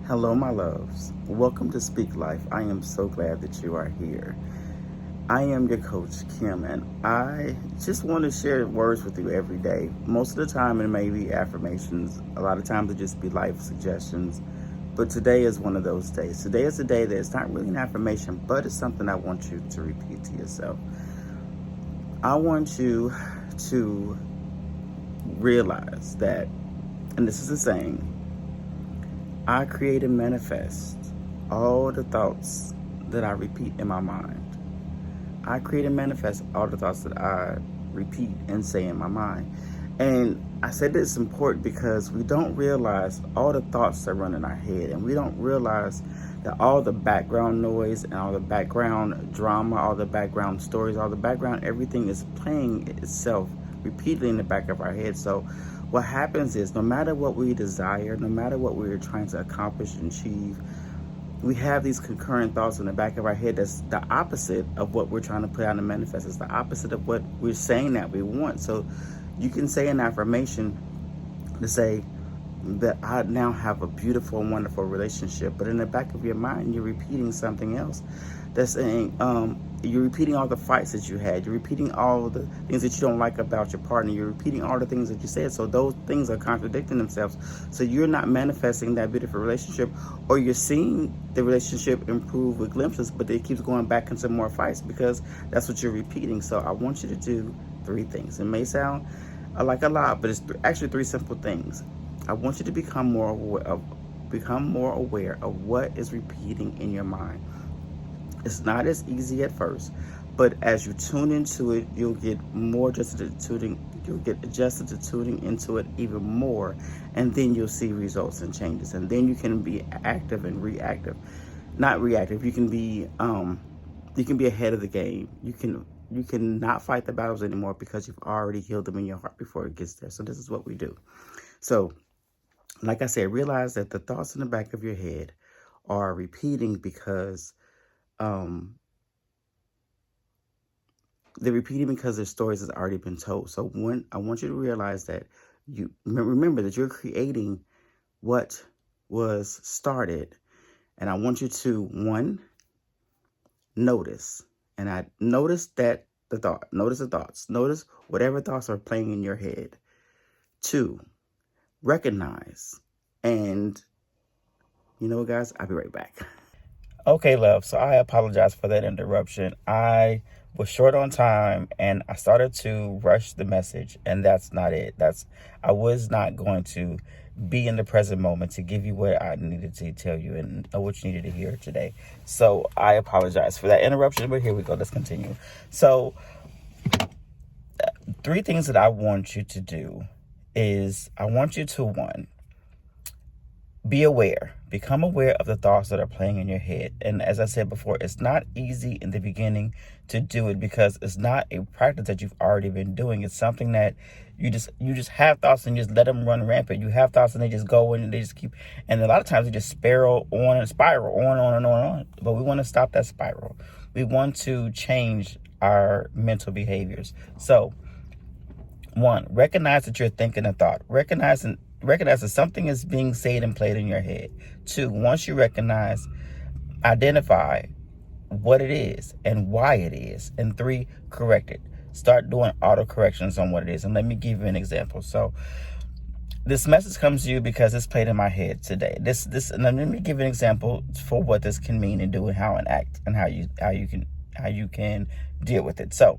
Hello, my loves. Welcome to Speak Life. I am so glad that you are here. I am your coach, Kim, and I just want to share words with you every day. Most of the time, it may be affirmations. A lot of times, it just be life suggestions. But today is one of those days. Today is a day that it's not really an affirmation, but it's something I want you to repeat to yourself. I want you to realize that, and this is a saying, I create and manifest all the thoughts that I repeat in my mind. I create and manifest all the thoughts that I repeat and say in my mind. And I said this is important because we don't realize all the thoughts that run in our head, and we don't realize that all the background noise and all the background drama, all the background stories, all the background everything is playing itself repeatedly in the back of our head. So what happens is, no matter what we desire, no matter what we're trying to accomplish and achieve, we have these concurrent thoughts in the back of our head that's the opposite of what we're trying to put out and manifest. It's the opposite of what we're saying that we want. So you can say an affirmation to say that I now have a beautiful and wonderful relationship, but in the back of your mind, you're repeating something else. That's saying, you're repeating all the fights that you had. You're repeating all the things that you don't like about your partner. You're repeating all the things that you said. So those things are contradicting themselves. So you're not manifesting that beautiful relationship, or you're seeing the relationship improve with glimpses, but it keeps going back into more fights because that's what you're repeating. So I want you to do 3 things. It may sound like a lot, but it's actually 3 simple things. I want you to become more aware of what is repeating in your mind. It's not as easy at first, but as you tune into it, you'll get more adjusted to tuning. You'll get adjusted to tuning into it even more, and then you'll see results and changes. And then you can be active and reactive, not reactive. You can be ahead of the game. You can not fight the battles anymore because you've already healed them in your heart before it gets there. So this is what we do. So, like I said, realize that the thoughts in the back of your head are repeating because they're repeating because their stories has already been told. So I want you to realize that you remember that you're creating what was started. And I want you to, 1, notice. And I notice that notice the thoughts. Notice whatever thoughts are playing in your head. 2, recognize. And you know what, guys? I'll be right back. Okay, love. So I apologize for that interruption. I was short on time and I started to rush the message, and that's not it. I was not going to be in the present moment to give you what I needed to tell you and what you needed to hear today. So I apologize for that interruption, but here we go. Let's continue. So 3 things that I want you to do is I want you to, 1, be aware. Become aware of the thoughts that are playing in your head. And as I said before, it's not easy in the beginning to do it because it's not a practice that you've already been doing. It's something that you just have thoughts and just let them run rampant. You have thoughts and they just go and they just keep, and a lot of times they just spiral on and on. But we want to stop that spiral. We want to change our mental behaviors. So 1, recognize that you're thinking a thought. Recognize that something is being said and played in your head. 2, once you recognize, identify what it is and why it is. And 3, correct it. Start doing auto corrections on what it is. And let me give you an example. So this message comes to you because it's played in my head today. And let me give an example for what this can mean and do and how and act and how you can deal with it. So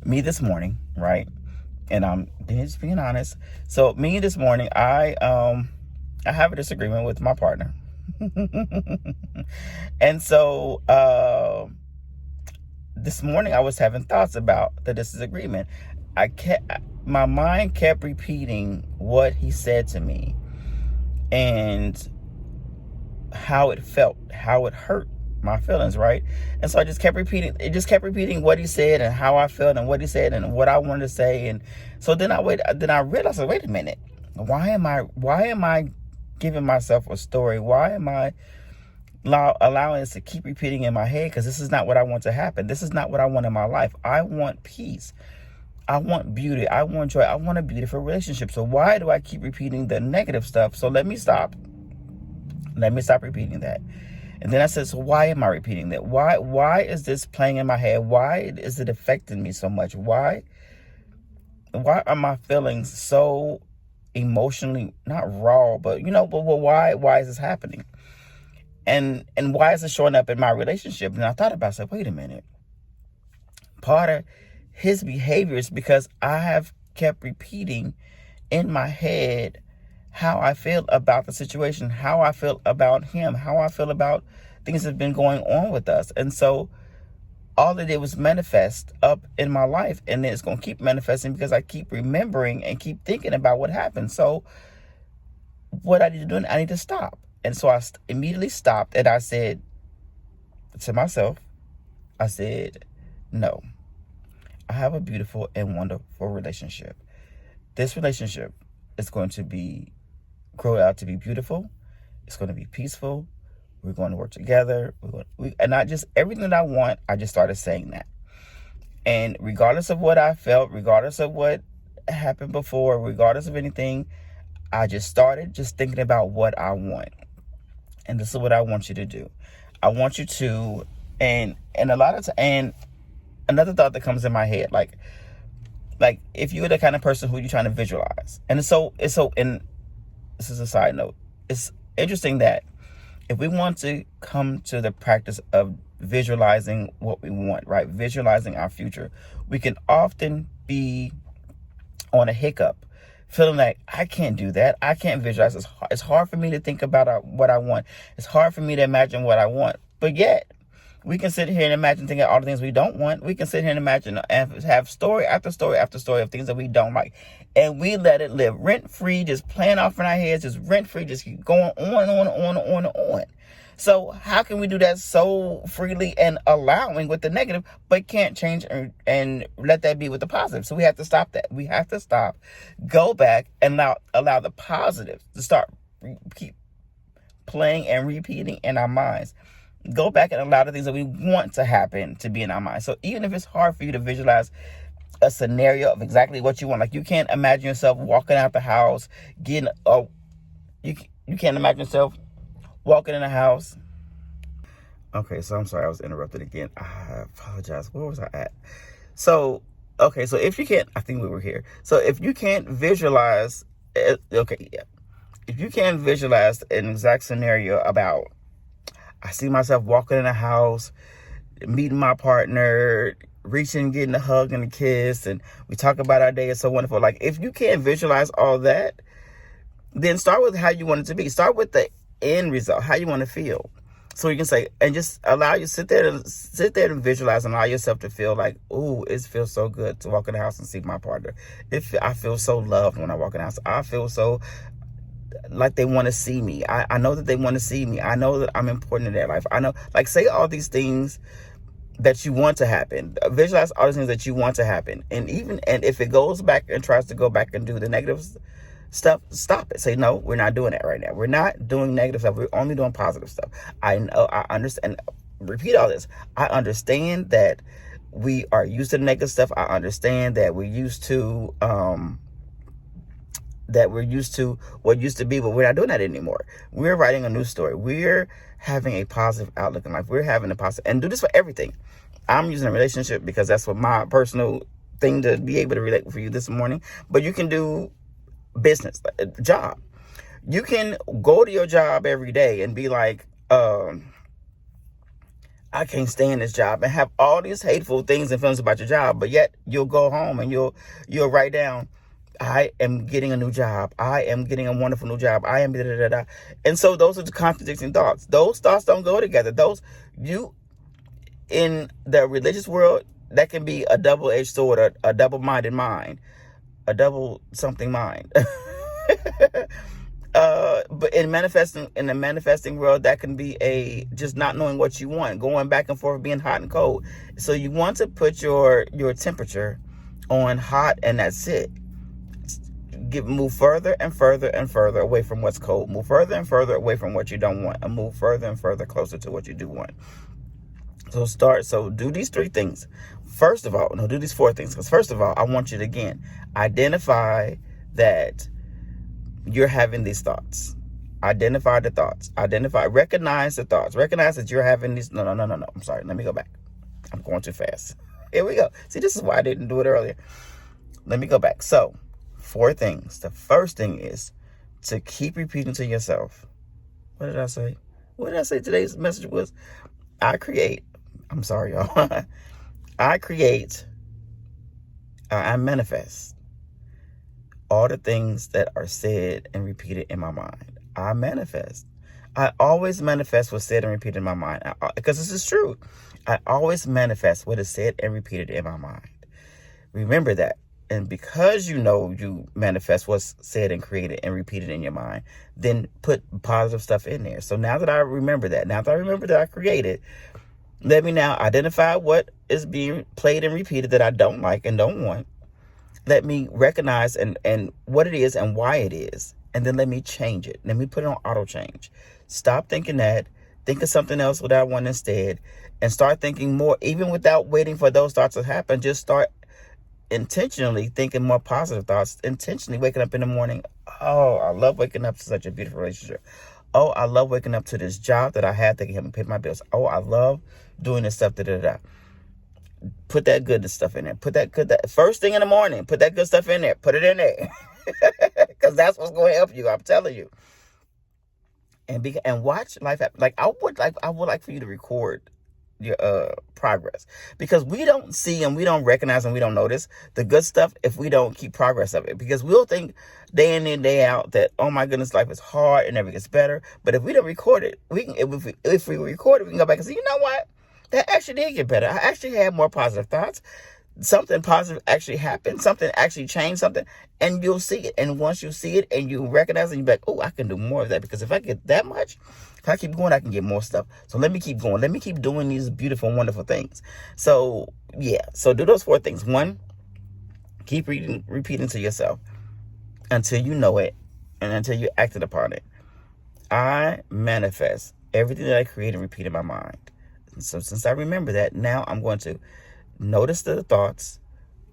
me this morning, right? And I'm just being honest. So me this morning, I have a disagreement with my partner. And so this morning I was having thoughts about the disagreement. My mind kept repeating what he said to me and how it felt, how it hurt my feelings, right? And so I just kept repeating. It just kept repeating what he said and how I felt and what he said and what I wanted to say. And so then I realized, wait a minute, why am I giving myself a story? Why am I allowing this to keep repeating in my head? Because this is not what I want to happen. This is not what I want in my life. I want peace. I want beauty. I want joy. I want a beautiful relationship. So why do I keep repeating the negative stuff? So let me stop. Let me stop repeating that. And then I said, so why am I repeating that? Why is this playing in my head? Why is it affecting me so much? Why are my feelings so emotionally not raw, but why is this happening? And why is it showing up in my relationship? And I thought about it, I said, wait a minute. Part of his behavior is because I have kept repeating in my head how I feel about the situation, how I feel about him, how I feel about things that have been going on with us. And so all it did was manifest up in my life, and it's going to keep manifesting because I keep remembering and keep thinking about what happened. So what I need to do, I need to stop. And so I immediately stopped, and I said to myself, I said, no, I have a beautiful and wonderful relationship. This relationship is going to grow out to be beautiful. It's going to be peaceful. We're going to work together. And not just everything that I want. I just started saying that. And regardless of what I felt, regardless of what happened before, regardless of anything, I just started just thinking about what I want. And this is what I want you to do. I want you to, and another thought that comes in my head, like if you're the kind of person who you're trying to visualize, and and this is a side note, it's interesting that if we want to come to the practice of visualizing what we want, right, visualizing our future, we can often be on a hiccup, feeling like I can't do that, I can't visualize. It's hard for me to think about what I want. It's hard for me to imagine what I want. But yet we can sit here and imagine thinking all the things we don't want. We can sit here and imagine and have story after story after story of things that we don't like. And we let it live rent-free, just playing off in our heads, just rent-free, just keep going on and on and on and on and on. So how can we do that so freely and allowing with the negative, but can't change and let that be with the positive? So we have to stop that. We have to stop, go back, and allow the positives to start keep playing and repeating in our minds. Go back and allow the things that we want to happen to be in our minds. So even if it's hard for you to visualize a scenario of exactly what you want, like you can't imagine yourself walking out the house, you can't imagine yourself walking in the house. Okay, so I'm sorry I was interrupted again. I apologize. Where was I at? So if you can't, I think we were here. So if you can't visualize, if you can't visualize an exact scenario about, I see myself walking in a house, meeting my partner, reaching, getting a hug and a kiss, and we talk about our day. It's so wonderful. Like, if you can't visualize all that, then start with how you want it to be. Start with the end result, how you want to feel. So you can say, and just allow you sit there and visualize and allow yourself to feel like, ooh, it feels so good to walk in the house and see my partner. I feel so loved when I walk in the house. I feel so like they want to see me. I know that they want to see me. I know that I'm important in their life. I know, like, say all these things that you want to happen. Visualize all the things that you want to happen. And if it goes back and tries to go back and do the negative stuff, stop it. Say, no, we're not doing that right now. We're not doing negative stuff. We're only doing positive stuff. I know, I understand. Repeat all this. I understand that we are used to the negative stuff. I understand that we're used to what used to be, but we're not doing that anymore. We're writing a new story. We're having a positive outlook in life. We're having a positive, and do this for everything. I'm using a relationship because that's what my personal thing to be able to relate for you this morning. But you can do business, job. You can go to your job every day and be like, I can't stand this job, and have all these hateful things and feelings about your job, but yet you'll go home and you'll write down, I am getting a new job. I am getting a wonderful new job. I am da da da da. And so those are the contradicting thoughts. Those thoughts don't go together. In the religious world, that can be a double-edged sword, a double-minded mind, a double something mind. But in the manifesting world, that can be a just not knowing what you want, going back and forth, being hot and cold. So you want to put your temperature on hot, and that's it. Move further and further and further away from what's cold. Move further and further away from what you don't want, and move further and further closer to what you do want. So do these three things. Do these four things. Because first of all, I want you to, again, identify that you're having these thoughts. Identify the thoughts. Recognize the thoughts. Recognize that you're having these. No. I'm sorry. Let me go back. I'm going too fast. Here we go. See, this is why I didn't do it earlier. Let me go back. So, 4 things. The first thing is to keep repeating to yourself. What did I say? What did I say today's message was? I'm sorry, y'all. I manifest all the things that are said and repeated in my mind. I manifest. I always manifest what's said and repeated in my mind. Because this is true. I always manifest what is said and repeated in my mind. Remember that. And because you manifest what's said and created and repeated in your mind, then put positive stuff in there. So now that I remember that, I created, let me now identify what is being played and repeated that I don't like and don't want. Let me recognize and what it is and why it is. And then let me change it. Let me put it on auto change. Stop thinking that. Think of something else without one instead. And start thinking more, even without waiting for those thoughts to happen. Just start intentionally thinking more positive thoughts. Intentionally waking up in the morning. Oh, I love waking up to such a beautiful relationship. Oh, I love waking up to this job that I have that can help me pay my bills. Oh, I love doing this stuff. Put that good stuff in there. That first thing in the morning. Put that good stuff in there. Put it in there, because that's what's going to help you. I'm telling you. And watch life happen. I would like for you to record your progress, because we don't see and we don't recognize and we don't notice the good stuff if we don't keep progress of it, because we'll think day in and day out that, oh my goodness, life is hard and never gets better. But if we don't record it, if we record it, we can go back and say, you know what, that actually did get better. I actually had more positive thoughts. Something positive actually happened. Something actually changed something, and you'll see it. And once you see it and you recognize it, you'll be like, oh, I can do more of that, because if I get that much, if I keep going, I can get more stuff. So let me keep going. Let me keep doing these beautiful, wonderful things. So, yeah. So do those 4 things. 1, keep repeating to yourself until you know it and until you acted upon it. I manifest everything that I create and repeat in my mind. So since I remember that, now I'm going to notice the thoughts,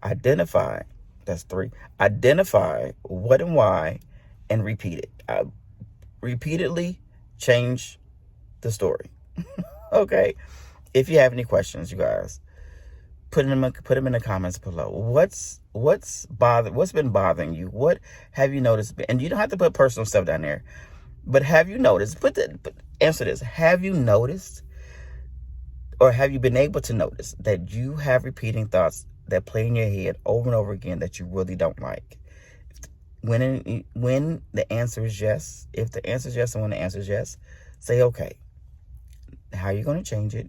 identify, that's 3, identify what and why, and repeat it. I repeatedly change the story. Okay. If you have any questions, you guys, put them in the comments below. What's been bothering you? What have you noticed? And you don't have to put personal stuff down there, but have you noticed? Answer this. Have you noticed, or have you been able to notice that you have repeating thoughts that play in your head over and over again that you really don't like? When the answer is yes, if the answer is yes and when the answer is yes, say, okay, how are you going to change it?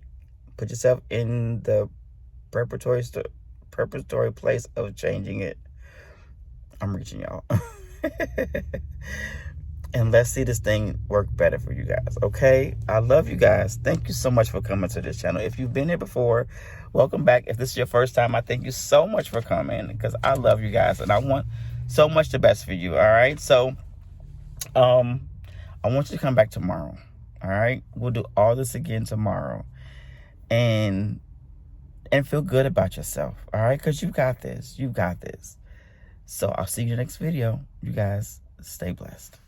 Put yourself in the preparatory place of changing it. I'm reaching y'all. And let's see this thing work better for you guys, okay? I love you guys. Thank you so much for coming to this channel. If you've been here before, welcome back. If this is your first time, I thank you so much for coming, because I love you guys and I want so much the best for you, all right? So, I want you to come back tomorrow, all right? We'll do all this again tomorrow, and feel good about yourself, all right? Because you got this. You got this. So I'll see you in the next video. You guys stay blessed.